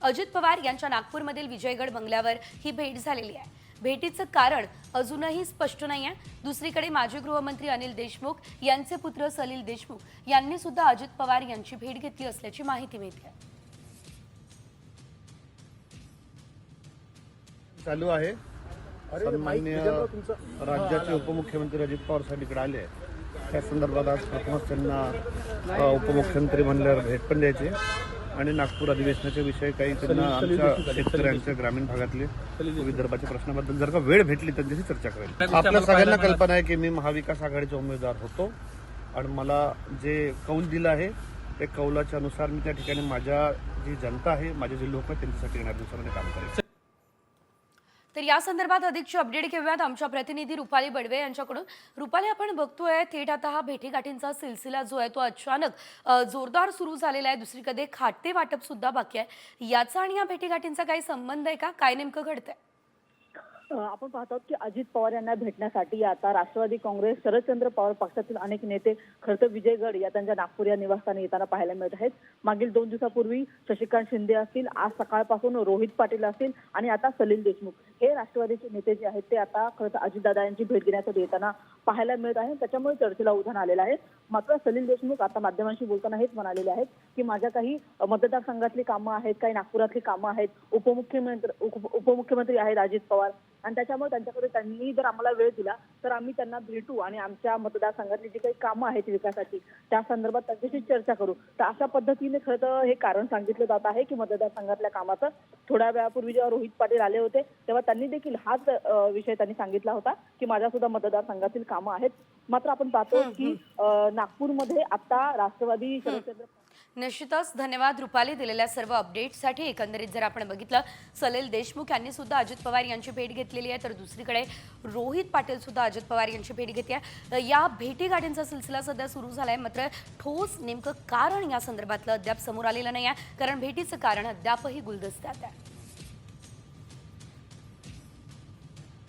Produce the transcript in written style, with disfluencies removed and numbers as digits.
अजित पवार यांच्या नागपूरमधील विजयगड बंगल्यावर ही भेट झालेली आहे। भेटीचं कारण अजूनही स्पष्ट नाही आहे। दुसरीकडे माजी गृहमंत्री अनिल देशमुख यांचे पुत्र सलील देशमुख यांनी सुद्धा अजित पवार यांची भेट घेतली असल्याची माहिती मिळते आहे। चालू आहे। सन्माननीय राज्याचे उपमुख्यमंत्री अजित पवार साहेब इकडे आले आहेत। त्या संदर्भात आज प्रथमच त्यांना उपमुख्यमंत्री म्हणल्यावर भेट पण द्यायची आणि नागपूर अधिवेशनाच्या विषयी काही त्यांना आमच्या शेतकऱ्यांच्या ग्रामीण भागातले विदर्भाच्या प्रश्नाबद्दल जर का वेळ भेटली त्यांच्याशी चर्चा करेल। आपल्या सगळ्यांना कल्पना आहे की मी महाविकास आघाडीचा उमेदवार होतो आणि मला जे कौल दिलं आहे ते कौलाच्या अनुसार मी त्या ठिकाणी माझ्या जी जनता आहे, माझे जे लोक आहेत त्यांच्यासाठी येणाऱ्या दिवसामध्ये काम करेल। तर या संदर्भात अधिकची अपडेट घेऊयात आमच्या प्रतिनिधी रुपाली बडवे यांच्याकडून। रुपाली, आपण बघतोय थेट आता हा भेटीगाठींचा सिलसिला जो आहे तो अचानक जोरदार सुरू झालेला आहे। दुसरीकडे खाते वाटप सुद्धा बाकी आहे। याचा आणि या भेटीगाठींचा काही संबंध आहे का? काय नेमकं घडतंय? आपण पाहतो की अजित पवार यांना भेटण्यासाठी आता राष्ट्रवादी काँग्रेस, शरदचंद्र पवार पक्षातील अनेक नेते खरं तर विजयगड या त्यांच्या नागपूर या निवासस्थानी येताना पाहायला मिळत आहेत। मागील 2 दिवसापूर्वी शशिकांत शिंदे असतील, आज सकाळपासून रोहित पाटील असतील आणि आता सलील देशमुख हे राष्ट्रवादीचे नेते जे आहेत ते आता खरं तर अजितदादा यांची भेट घेण्यासाठी येताना पाहायला मिळत आहे। त्याच्यामुळे चर्चेला उधाण आलेलं आहे। मात्र सलील देशमुख आता माध्यमांशी बोलताना हेच म्हणालेले आहेत की माझ्या काही मतदारसंघातली कामं आहेत, काही नागपुरातली कामं आहेत, उपमुख्यमंत्री आहेत अजित पवार आणि त्याच्यामुळे त्यांच्याकडे त्यांनी जर आम्हाला वेळ दिला तर आम्ही त्यांना भेटू आणि आमच्या मतदारसंघातली जी काही कामं आहेत विकासाची त्या संदर्भात त्यांच्याशी चर्चा करू। तर अशा पद्धतीने खरं तर हे कारण सांगितलं जात आहे की मतदारसंघातल्या कामाचं थोड्या वेळापूर्वी जेव्हा रोहित पाटील आले होते तेव्हा त्यांनी देखील हाच विषय त्यांनी सांगितला होता की माझ्या सुद्धा मतदारसंघातील कामं आहेत। मात्र आपण पाहतो की नागपूरमध्ये आता राष्ट्रवादी शरदचंद्र निश्चितच धन्यवाद रुपाली दिलेल्या सर्व अपडेट्ससाठी। एकंदरीत जर आपण बघितलं सलील देशमुख यांनी सुद्धा अजित पवार यांची भेट घेतलेली आहे, तर दुसरीकडे रोहित पाटील सुद्धा अजित पवार यांची भेट घेते आहे। या भेटीगाठींचा सिलसिला सध्या सुरू झाला आहे, मात्र ठोस नेमकं कारण या संदर्भातलं अद्याप समोर आलेलं नाही आहे, कारण भेटीचं कारण अद्यापही गुलदस्त्यात आहे।